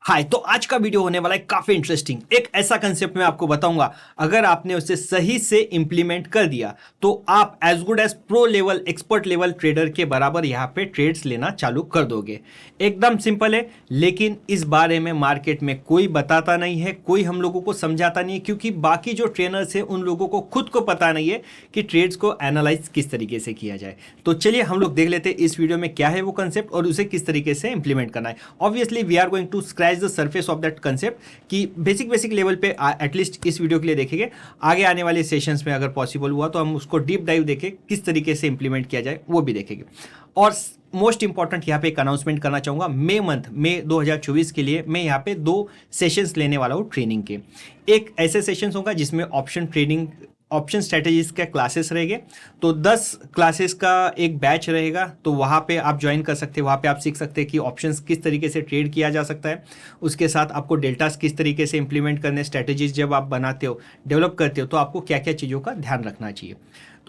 हाय, तो आज का वीडियो होने वाला है काफी इंटरेस्टिंग। एक ऐसा कंसेप्ट मैं आपको बताऊंगा, अगर आपने उसे सही से इंप्लीमेंट कर दिया तो आप as good as pro level expert level trader के बराबर यहाँ पे ट्रेड्स लेना चालू कर दोगे। एकदम सिंपल है, लेकिन इस बारे में मार्केट में कोई बताता नहीं है, कोई हम लोगों को समझाता नहीं है, क्योंकि बाकी जो ट्रेनर्स है उन लोगों को खुद को पता नहीं है कि ट्रेड्स को एनालाइज किस तरीके से किया जाए। तो चलिए हम लोग देख लेते हैं इस वीडियो में क्या है वो कंसेप्ट और उसे किस तरीके से इंप्लीमेंट करना है। Obviously we are going to scratch the surface of that concept कि बेसिक लेवल पे एटलीस्ट इस वीडियो के लिए देखेंगे। आगे आने वाले सेशंस में अगर पॉसिबल हुआ तो हम उसको डीप डाइव देखें किस तरीके से इंप्लीमेंट किया जाए, वो भी देखेंगे। और मोस्ट इंपॉर्टेंट यहाँ पे एक अनाउंसमेंट करना चाहूंगा, मई 2024 के लिए मैं यहाँ पे 2 सेशंस लेने वाला हूँ ट्रेनिंग के। एक ऐसे सेशंस होगा जिसमें ऑप्शन ट्रेडिंग, ऑप्शन स्ट्रेटेजीज के क्लासेस रहेंगे। तो 10 क्लासेस का एक बैच रहेगा, तो वहाँ पे आप ज्वाइन कर सकते हैं। वहाँ पे आप सीख सकते हैं कि ऑप्शंस किस तरीके से ट्रेड किया जा सकता है। उसके साथ आपको डेल्टास किस तरीके से इंप्लीमेंट करने, स्ट्रेटेजीज जब आप बनाते हो, डेवलप करते हो, तो आपको क्या क्या चीज़ों का ध्यान रखना चाहिए।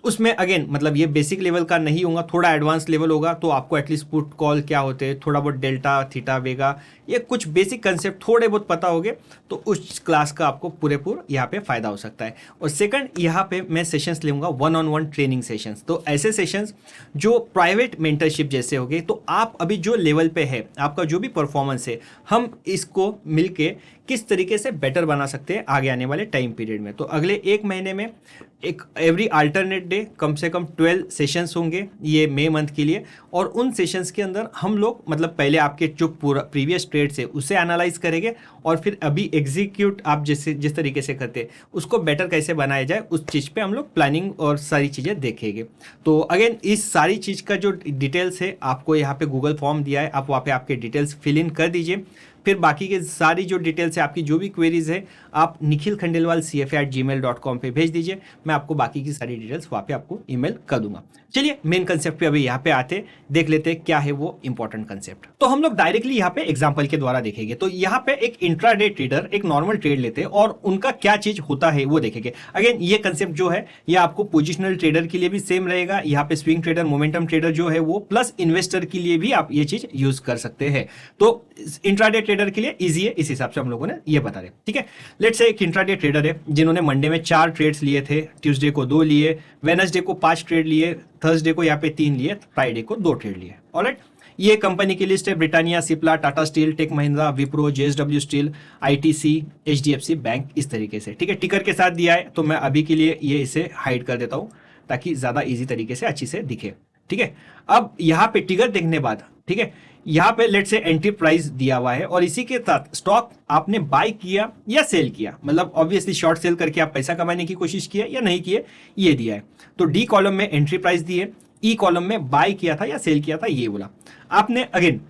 उसमें अगेन मतलब ये बेसिक लेवल का नहीं होगा, थोड़ा एडवांस लेवल होगा। तो आपको एटलीस्ट पुट कॉल क्या होते हैं, थोड़ा बहुत डेल्टा थीटा वेगा, ये कुछ बेसिक कंसेप्ट थोड़े बहुत पता होंगे, तो उस क्लास का आपको पूरेपूर यहाँ पे फायदा हो सकता है। और सेकंड, यहाँ पे मैं सेशंस लूँगा 1-on-1 ट्रेनिंग सेशंस। तो ऐसे सेशंस जो प्राइवेट मेंटरशिप जैसे होंगे, तो आप अभी जो लेवल पे है, आपका जो भी परफॉर्मेंस है, हम इसको मिलके किस तरीके से बेटर बना सकते हैं आगे आने वाले टाइम पीरियड में। तो अगले 1 महीने में एक एवरी अल्टरनेट डे कम से कम 12 सेशंस होंगे ये मई मंथ के लिए। और उन सेशंस के अंदर हम लोग मतलब पहले आपके जो पूरा प्रीवियस ट्रेड से उसे एनालाइज करेंगे, और फिर अभी एग्जीक्यूट आप जिस तरीके से करते हैं उसको बेटर कैसे बनाया जाए, उस चीज़ पे हम लोग प्लानिंग और सारी चीज़ें देखेंगे। तो अगेन इस सारी चीज़ का जो डिटेल्स है आपको यहाँ पे गूगल फॉर्म दिया है, आप वहाँ पे आपके डिटेल्स फिल इन कर दीजिए। फिर बाकी के सारी जो डिटेल्स है, आपकी जो भी क्वेरीज है, आप nikhilkhandelwal@gmail.com पे भेज दीजिए। मैं आपको बाकी की सारी डिटेल्स वहाँ पे आपको ईमेल कर दूंगा। चलिए मेन कंसेप्ट पे अभी यहाँ पे आते, देख लेते हैं क्या है वो इंपॉर्टेंट कंसेप्ट। तो हम लोग डायरेक्टली यहाँ पे एग्जांपल के द्वारा देखेंगे। तो यहाँ पे एक इंट्राडे ट्रेडर एक नॉर्मल ट्रेड लेते हैं और उनका क्या चीज होता है वो देखेंगे। अगेन ये कंसेप्ट जो है ये आपको पोजिशनल ट्रेडर के लिए भी सेम रहेगा। यहाँ पे स्विंग ट्रेडर, मोमेंटम ट्रेडर जो है वो, प्लस इन्वेस्टर के लिए भी आप ये चीज यूज कर सकते हैं। तो इंट्राडे ट्रेडर के लिए इजी है, इस हिसाब से हम लोगों ने ये बता रहे। ठीक है, लेट्स से एक इंट्राडे ट्रेडर है जिन्होंने मंडे में 4 ट्रेड्स लिए थे, ट्यूसडे को 2 लिए, वेडनेसडे को 5 ट्रेड लिए, थर्सडे को यहाँ पे 3 लिए, फ्राइडे को 2 ट्रेड लिए। ऑलराइट, ये कंपनी की लिस्ट है। Britannia, Cipla, Tata steel, tech Mahindra, Wipro, JSW steel, ITC, HDFC bank, इस तरीके से। ठीक है, टिकर के साथ दिया है, तो मैं अभी के लिए ये इसे हाइड कर देता हूं ताकि ज्यादा इजी तरीके से अच्छी से दिखे। ठीक है, अब यहाँ पे टिकर देखने बाद, ठीक है, यहाँ पे लेट से एंट्री प्राइस दिया हुआ है और इसी के साथ स्टॉक आपने बाय किया या सेल किया, मतलब ऑब्वियसली शॉर्ट सेल करके आप पैसा कमाने की कोशिश किया या नहीं किए, ये दिया है। तो डी कॉलम में एंट्री प्राइस दी है, ई कॉलम में बाय किया था या सेल किया था, ये बोला आपने। अगेन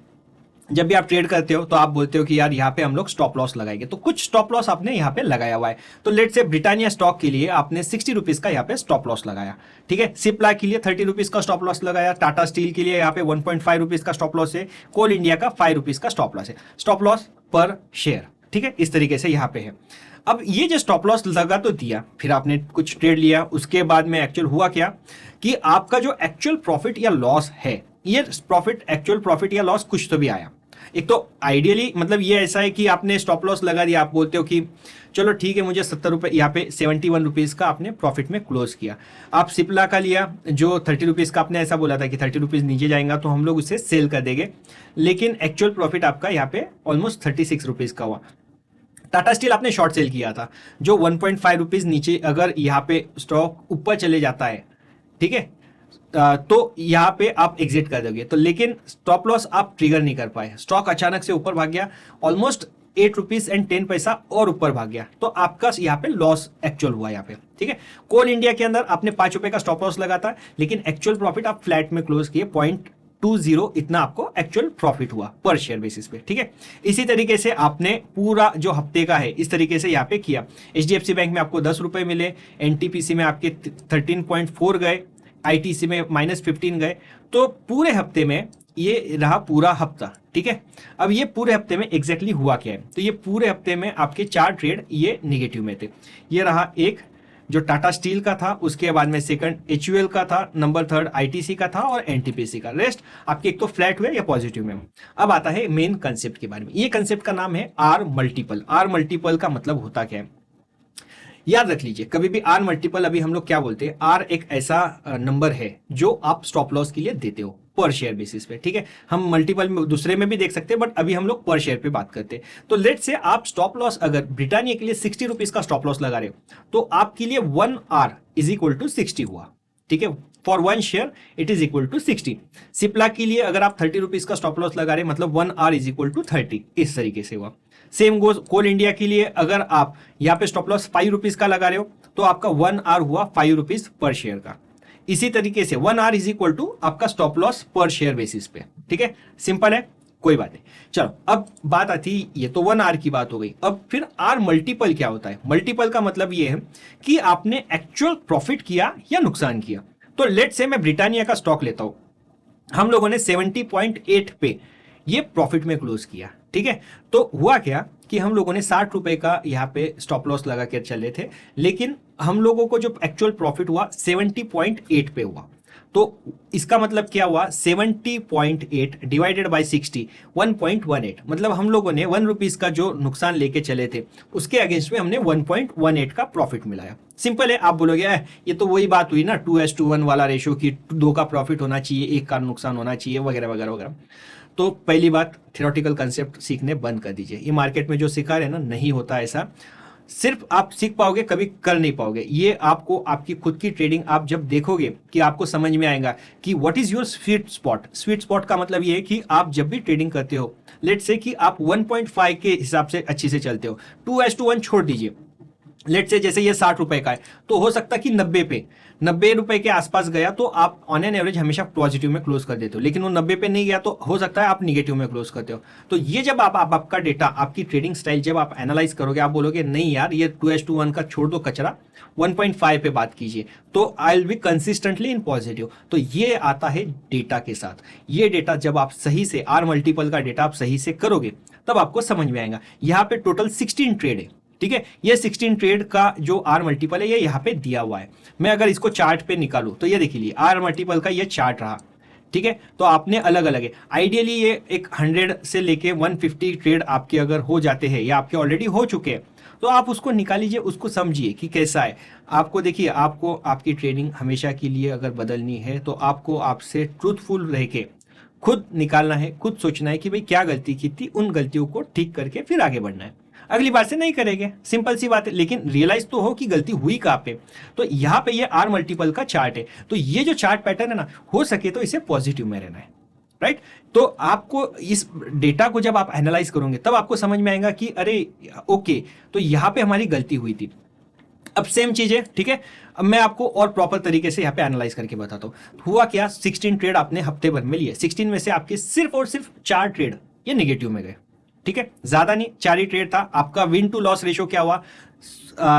जब भी आप ट्रेड करते हो तो आप बोलते हो कि यार यहाँ पे हम लोग स्टॉप लॉस लगाएंगे, तो कुछ स्टॉप लॉस आपने यहाँ पे लगाया हुआ है। तो लेट से ब्रिटानिया स्टॉक के लिए आपने 60 रुपीज का यहाँ पे स्टॉप लॉस लगाया। ठीक है, सिप्ला के लिए 30 रुपीज का स्टॉप लॉस लगाया, टाटा स्टील के लिए यहाँ पे 1.5 रुपीज का स्टॉप लॉस है, कोल इंडिया का 5 रुपीज का स्टॉप लॉस है, स्टॉप लॉस पर शेयर। ठीक है, इस तरीके से यहाँ पे है। अब ये जो स्टॉप लॉस लगा तो दिया, फिर आपने कुछ ट्रेड लिया, उसके बाद में एक्चुअल हुआ क्या कि आपका जो एक्चुअल प्रॉफिट या लॉस है, ये प्रॉफिट, एक्चुअल प्रॉफिट या लॉस कुछ तो भी आया। एक तो आइडियली मतलब ये ऐसा है कि आपने स्टॉप लॉस लगा दिया, आप बोलते हो कि चलो ठीक है मुझे 70 रुपये, यहाँ पे 71 रुपीज का आपने प्रॉफिट में क्लोज किया। आप सिप्ला का लिया जो 30 रुपीज का, आपने ऐसा बोला था कि 30 रुपीज नीचे जाएगा तो हम लोग उसे सेल कर देंगे, लेकिन एक्चुअल प्रॉफिट आपका यहाँ पे ऑलमोस्ट 36 रुपीज का हुआ। टाटा स्टील आपने शॉर्ट सेल किया था जो 1.5 रुपीज नीचे, अगर यहाँ पे स्टॉक ऊपर चले जाता है, ठीक है, तो यहाँ पे आप एग्जिट कर दोगे। तो लेकिन स्टॉप लॉस आप ट्रिगर नहीं कर पाए, स्टॉक अचानक से ऊपर भाग गया, ऑलमोस्ट 8 रुपीज एंड 10 पैसा और ऊपर भाग गया, तो आपका यहाँ पे लॉस एक्चुअल हुआ यहाँ पे। ठीक है, कोल इंडिया के अंदर आपने 5 रुपए का स्टॉप लॉस लगा था, लेकिन एक्चुअल प्रॉफिट आप फ्लैट में क्लोज किए, 0.20 इतना आपको एक्चुअल प्रॉफिट हुआ पर शेयर बेसिस पे। ठीक है, इसी तरीके से आपने पूरा जो हफ्ते का है इस तरीके से यहाँ पे किया। एचडीएफसी बैंक में आपको 10 रुपए मिले, एनटीपीसी में आपके 13.4 गए, आईटीसी में -15 गए, तो पूरे हफ्ते में ये रहा पूरा हफ्ता। ठीक है, अब ये पूरे हफ्ते में एग्जैक्टली हुआ क्या है, तो ये पूरे हफ्ते में आपके 4 ट्रेड ये निगेटिव में थे। ये रहा 1, जो टाटा स्टील का था, उसके बाद में सेकंड एचयूएल का था, नंबर थर्ड आईटीसी का था और एनटीपीसी का। रेस्ट आपके एक तो फ्लैट हुए या पॉजिटिव में। अब आता है मेन कंसेप्ट के बारे में। ये कंसेप्ट का नाम है आर मल्टीपल। आर मल्टीपल का मतलब होता क्या है, याद रख लीजिए कभी भी आर मल्टीपल, अभी हम लोग क्या बोलते हैं, आर एक ऐसा नंबर है जो आप स्टॉप लॉस के लिए देते हो पर शेयर बेसिस पे, ठीक है। हम मल्टीपल में दूसरे में भी देख सकते हैं, बट अभी हम लोग पर शेयर पे बात करते हैं। तो लेट से आप स्टॉप लॉस अगर ब्रिटानिया के लिए 60 रुपीज का स्टॉप लॉस लगा रहे हो, तो आपके लिए 1 आर इज इक्वल टू 60 हुआ, ठीक है। For 1 share it is equal to 60। Cipla के लिए अगर आप 30 रुपीज का स्टॉप लॉस लगा रहे हैं, मतलब 1 आर इज इक्वल टू 30, इस तरीके से हुआ। सेम गोज कोल इंडिया के लिए, अगर आप यहाँ पे स्टॉप लॉस 5 रुपीज का लगा रहे हो, तो आपका 1 आर हुआ 5 रुपीज पर शेयर का। इसी तरीके से 1 आर इज इक्वल टू आपका स्टॉप लॉस पर शेयर बेसिस पे, ठीक है। सिंपल है, कोई बात नहीं। चलो अब बात आती, ये तो 1 आर की बात हो गई। अब फिर आर मल्टीपल क्या होता है? मल्टीपल का मतलब ये है कि आपने एक्चुअल प्रॉफिट किया या नुकसान किया। तो लेट से मैं ब्रिटानिया का स्टॉक लेता हूं, हम लोगों ने 70.8 पे ये प्रॉफिट में क्लोज किया, ठीक है। तो हुआ क्या कि हम लोगों ने 60 रुपए का यहाँ पे स्टॉप लॉस लगा के चले थे, लेकिन हम लोगों को जो एक्चुअल प्रॉफिट हुआ 70.8 पे हुआ। तो इसका मतलब क्या हुआ, 70.8 डिवाइडेड बाई 60, 1.18। मतलब हम लोगों ने 1 रुपीज का जो नुकसान लेके चले थे, उसके अगेंस्ट में हमने 1.18 का प्रॉफिट मिलाया। सिंपल है। आप बोलोगे ये तो वही बात हुई ना 2:1 वाला रेशियो की, 2 का प्रॉफिट होना चाहिए, 1 का नुकसान होना चाहिए, वगैरह वगैरह वगैरह। तो पहली बात, थ्योरेटिकल कंसेप्ट सीखने बंद कर दीजिए। ये मार्केट में जो सिखा रहे हैं ना, नहीं होता ऐसा। सिर्फ आप सीख पाओगे, कभी कर नहीं पाओगे। ये आपको आपकी खुद की ट्रेडिंग आप जब देखोगे कि आपको समझ में आएगा कि what is your sweet spot. Sweet spot का मतलब ये है कि आप जब भी ट्रेडिंग करते हो, लेट से कि आप 1.5 के हिसाब से अच्छी से चलते हो, 2:1 छोड़ दीजिए। लेट से जैसे ये 60 रुपए का है, तो हो सकता है कि 90 रुपए के आसपास गया तो आप ऑन एन एवरेज हमेशा पॉजिटिव में क्लोज कर देते हो, लेकिन वो 90 पे नहीं गया तो हो सकता है आप निगेटिव में क्लोज करते हो। तो ये जब आपका डेटा, आपकी ट्रेडिंग स्टाइल जब आप एनालाइज करोगे, आप बोलोगे नहीं यार ये 2:1 का छोड़ दो कचरा, 1.5 पे बात कीजिए, तो I will be consistently in positive. तो ये आता है डेटा के साथ। ये डेटा जब आप सही से आर मल्टीपल का डेटा आप सही से करोगे, तब आपको समझ में आएगा। यहाँ पे टोटल 16 ट्रेड है, ठीक है। ये 16 ट्रेड का जो आर मल्टीपल है, ये यहाँ पे दिया हुआ है। मैं अगर इसको चार्ट पे निकालूं तो ये देखिए आर मल्टीपल का ये चार्ट रहा, ठीक है। तो आपने अलग अलग है, आइडियली ये एक 100 से लेके 150 ट्रेड आपके अगर हो जाते हैं या आपके ऑलरेडी हो चुके हैं, तो आप उसको निकाल लीजिए, उसको समझिए कि कैसा है। आपको देखिए, आपको आपकी ट्रेडिंग हमेशा के लिए अगर बदलनी है, तो आपको आपसे ट्रूथफुल रह के खुद निकालना है, खुद सोचना है कि भाई क्या गलती की थी, उन गलतियों को ठीक करके फिर आगे बढ़ना है। अगली बार से नहीं करेंगे, सिंपल सी बात है। लेकिन रियलाइज तो हो कि गलती हुई कहां पे। तो यहां पे ये आर मल्टीपल का चार्ट है, तो ये जो चार्ट पैटर्न है ना, हो सके तो इसे पॉजिटिव में रहना है, राइट। तो आपको इस डेटा को जब आप एनालाइज करोगे, तब आपको समझ में आएगा कि अरे ओके, तो यहां पे हमारी गलती हुई थी। अब सेम चीज है, ठीक है। अब मैं आपको और प्रॉपर तरीके से यहाँ पे एनालाइज करके बताता हूँ। हुआ क्या, 16 ट्रेड आपने हफ्ते भर में लिए, 16 में से आपके सिर्फ और सिर्फ 4 ट्रेड ये निगेटिव में गए, ठीक है। ज्यादा नहीं, 4 ही ट्रेड था। आपका विन टू लॉस रेशियो क्या हुआ,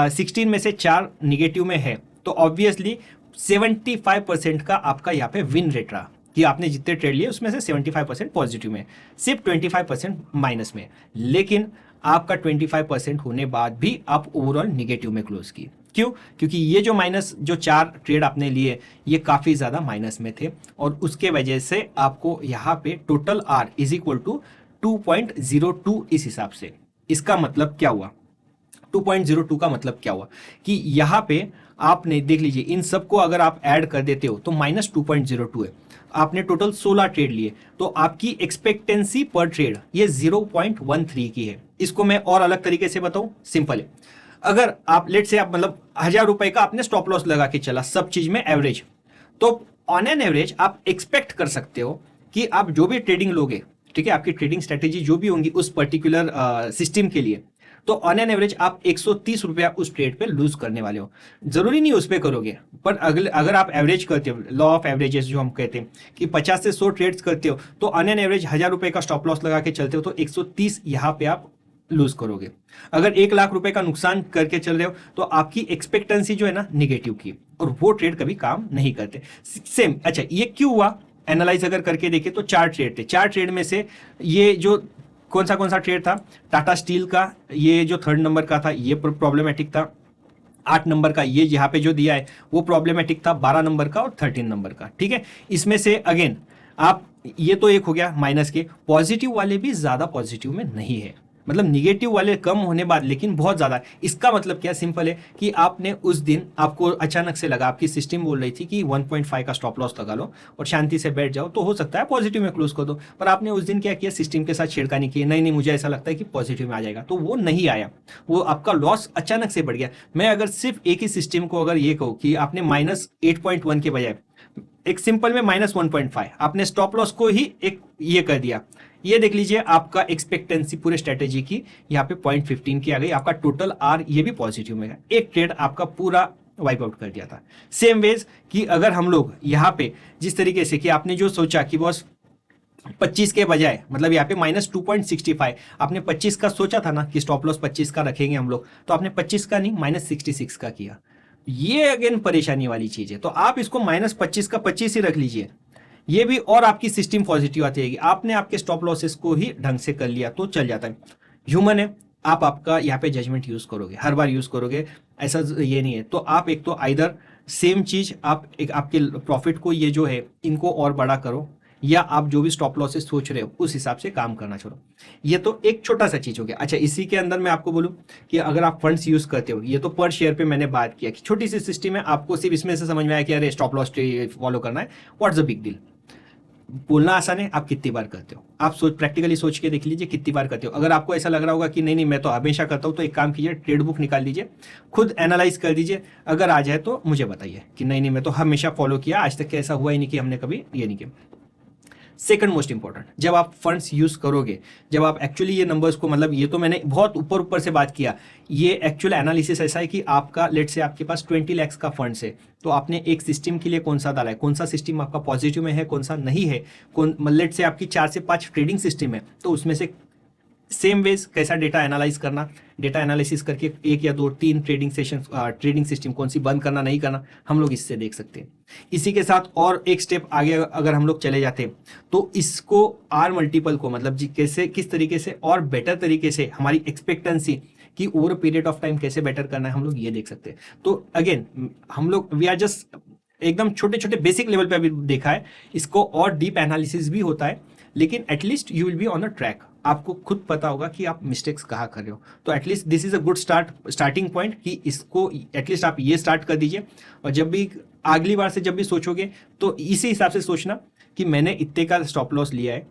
16 में से 4 निगेटिव में है, तो ऑब्वियसली 75% का आपका यहाँ पे विन रेट रहा कि आपने जितने ट्रेड लिए उसमें से 75% पॉजिटिव में, सिर्फ 25% माइनस में। लेकिन आपका 25% होने बाद भी आप ओवरऑल निगेटिव में क्लोज किए। क्यों? क्योंकि ये जो माइनस, जो 4 ट्रेड आपने लिए, ये काफी ज्यादा माइनस में थे, और उसके वजह से आपको यहाँ पे total R is equal to 2.02 इस हिसाब से। इसका मतलब क्या हुआ, 2.02 का मतलब क्या हुआ कि यहां पे आपने देख लीजिए, इन सबको अगर आप ऐड कर देते हो तो -2.02 है। आपने टोटल 16 ट्रेड लिए, तो आपकी एक्सपेक्टेंसी पर ट्रेड ये 0.13 की है। इसको मैं और अलग तरीके से बताऊं, सिंपल है। अगर आप लेट से आप मतलब 1000 रुपए का आपने स्टॉप लॉस लगा के चला, सब चीज में एवरेज, तो ऑन एन एवरेज आप एक्सपेक्ट कर सकते हो कि आप जो भी ट्रेडिंग लोगे, ठीक है, आपकी ट्रेडिंग स्ट्रेटेजी जो भी होंगी उस पर्टिकुलर सिस्टम के लिए, तो ऑन एन एवरेज आप 130 रुपया उस ट्रेड पे लूज करने वाले हो। जरूरी नहीं उस पे करोगे, पर अगर आप एवरेज करते हो, लॉ ऑफ एवरेजेस जो हम कहते हैं कि 50 से 100 ट्रेड्स करते हो, तो ऑन एन एवरेज 1000 रुपए का स्टॉप लॉस लगा के चलते हो, तो 130 यहाँ पे आप लूज करोगे। अगर 1 लाख रुपए का नुकसान करके चल रहे हो, तो आपकी एक्सपेक्टेंसी जो है ना निगेटिव की, और वो ट्रेड कभी काम नहीं करते। सेम, अच्छा ये क्यों हुआ, एनालाइज अगर करके देखे तो 4 ट्रेड थे। 4 ट्रेड में से ये जो कौन सा ट्रेड था, टाटा स्टील का, ये जो 3rd नंबर का था, ये प्रॉब्लमेटिक था। 8 नंबर का, ये यहाँ पे जो दिया है वो प्रॉब्लमेटिक था, 12 नंबर का और 13 नंबर का। ठीक है, इसमें से अगेन आप, ये तो एक हो गया माइनस के। पॉजिटिव वाले भी ज्यादा पॉजिटिव में नहीं है, मतलब निगेटिव वाले कम होने बाद लेकिन बहुत ज्यादा। इसका मतलब क्या, सिंपल है कि आपने उस दिन, आपको अचानक से लगा, आपकी सिस्टम बोल रही थी कि 1.5 का स्टॉप लॉस लगा लो और शांति से बैठ जाओ, तो हो सकता है पॉजिटिव में क्लोज कर दो। पर आपने उस दिन क्या किया, सिस्टम के साथ छेड़खानी की, नहीं नहीं मुझे ऐसा लगता है कि पॉजिटिव में आ जाएगा, तो वो नहीं आया, वो आपका लॉस अचानक से बढ़ गया। मैं अगर सिर्फ एक ही सिस्टम को अगर ये कहूँ कि आपने -8.1 के बजाय एक सिंपल में -1.5, आपने स्टॉप लॉस को ही एक ये कर दिया, ये देख लीजिए आपका एक्सपेक्टेंसी पूरे स्ट्रेटेजी की यहाँ पे 0.15 की आ गई, आपका टोटल आर ये भी पॉजिटिव में गया, एक ट्रेड आपका पूरा वाइप आउट कर दिया था। सेम वेज कि अगर हम लोग यहाँ पे जिस तरीके से कि आपने जो सोचा कि बॉस 25 के बजाय, मतलब यहाँ पे -2.65, आपने 25 का सोचा था ना कि स्टॉप लॉस 25 का रखेंगे हम लोग, तो आपने 25 का नहीं -66 का किया। ये अगेन परेशानी वाली चीज है, तो आप इसको -25 का 25 ही रख लीजिए, ये भी और आपकी सिस्टम पॉजिटिव आती रहेगी। आपने आपके स्टॉप लॉसेस को ही ढंग से कर लिया तो चल जाता है। ह्यूमन है, आप आपका यहाँ पे जजमेंट यूज करोगे, हर बार यूज करोगे, ऐसा ये नहीं है। तो आप एक तो आइदर सेम चीज आप एक आपके प्रॉफिट को ये जो है इनको और बड़ा करो, या आप जो भी स्टॉप लॉसेस सोच रहे हो उस हिसाब से काम करना छोड़ो। ये तो एक छोटा सा चीज हो गया। अच्छा, इसी के अंदर मैं आपको बोलूं कि अगर आप फंड्स यूज करते हो, ये तो पर शेयर पे मैंने बात किया कि छोटी सी सिस्टम है, आपको सिर्फ इसमें से समझ में आया कि अरे स्टॉप लॉस फॉलो करना है, व्हाट्स द बिग डील। बोलना आसान है, आप कितनी बार करते हो, आप प्रैक्टिकली सोच के देख लीजिए कितनी बार करते हो। अगर आपको ऐसा लग रहा होगा कि नहीं नहीं मैं तो हमेशा करता हूं, तो एक काम कीजिए, ट्रेड बुक निकाल दीजिए, खुद एनालाइज कर दीजिए, अगर आ जाए तो मुझे बताइए कि नहीं नहीं मैं तो हमेशा फॉलो किया, आज तक ऐसा हुआ ही नहीं कि हमने कभी ये नहीं किया। सेकंड मोस्ट इंपॉर्टेंट, जब आप फंड्स यूज करोगे, जब आप एक्चुअली ये नंबर्स को, मतलब ये तो मैंने बहुत ऊपर ऊपर से बात किया, ये एक्चुअल एनालिसिस ऐसा है कि आपका लेट से आपके पास 20 लाख का फंड्स है, तो आपने एक सिस्टम के लिए कौन सा डाला है, कौन सा सिस्टम आपका पॉजिटिव में है, कौन सा नहीं है, कौन लेट से आपकी 4 से 5 ट्रेडिंग सिस्टम है, तो उसमें से सेम वेज कैसा डेटा एनालाइज करना, डेटा एनालिसिस करके 1 या 2 3 ट्रेडिंग सेशन, ट्रेडिंग सिस्टम कौन सी बंद करना नहीं करना, हम लोग इससे देख सकते हैं। इसी के साथ और एक स्टेप आगे अगर हम लोग चले जाते हैं, तो इसको आर मल्टीपल को, मतलब जी कैसे, किस तरीके से और बेटर तरीके से हमारी एक्सपेक्टेंसी कि ओवर पीरियड ऑफ टाइम कैसे बेटर करना है, हम लोग ये देख सकते हैं। तो अगेन हम लोग वी आर जस्ट एकदम छोटे छोटे बेसिक लेवल पे अभी देखा है, इसको और डीप एनालिसिस भी होता है, लेकिन at least you will be on a track, आपको खुद पता होगा कि आप मिस्टेक्स कहाँ कर रहे हो। तो at least this is a good starting point कि इसको एटलीस्ट आप ये स्टार्ट कर दीजिए, और जब भी अगली बार से जब भी सोचोगे तो इसी हिसाब से सोचना कि मैंने इतने का स्टॉप लॉस लिया है,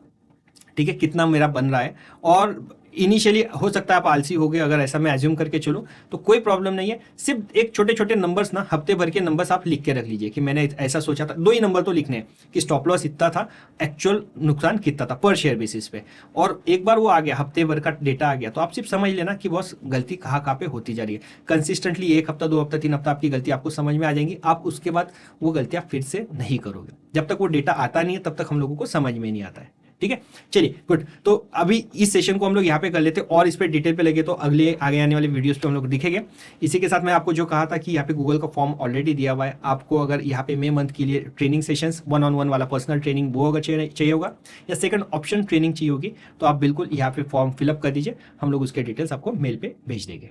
ठीक है, कितना मेरा बन रहा है। और इनिशियली हो सकता है आप आलसी हो गए, अगर ऐसा मैं एज्यूम करके चलो तो कोई प्रॉब्लम नहीं है, सिर्फ एक छोटे छोटे नंबर्स ना, हफ्ते भर के नंबर्स आप लिख के रख लीजिए कि मैंने ऐसा सोचा था, 2 ही नंबर तो लिखने हैं कि स्टॉप लॉस इतना था, एक्चुअल नुकसान कितना था पर शेयर बेसिस पे। और एक बार वो आ गया, हफ्ते भर का डेटा आ गया, तो आप सिर्फ समझ लेना कि बॉस गलती कहाँ कहाँ पे होती जा रही है। कंसिस्टेंटली 1 हफ्ता 2 हफ्ता 3 हफ्ता आपकी गलती आपको समझ में आ जाएंगी, आप उसके बाद वो गलतियां फिर से नहीं करोगे। जब तक वो डेटा आता नहीं है तब तक हम लोगों को समझ में नहीं आता है। ठीक है, चलिए गुड। तो अभी इस सेशन को हम लोग यहाँ पे कर लेते हैं, और इस पे डिटेल पे लगे तो अगले आगे आने वाले वीडियोस पे हम लोग दिखेंगे। इसी के साथ मैं आपको जो कहा था कि यहाँ पे गूगल का फॉर्म ऑलरेडी दिया हुआ है, आपको अगर यहाँ पे मई मंथ के लिए ट्रेनिंग सेशंस 1-on-1 वाला पर्सनल ट्रेनिंग वो अगर चाहिए होगा, या सेकंड ऑप्शन ट्रेनिंग चाहिए होगी, तो आप बिल्कुल यहाँ पे फॉर्म फिलअप कर दीजिए, हम लोग उसके डिटेल्स आपको मेल पे भेज देंगे।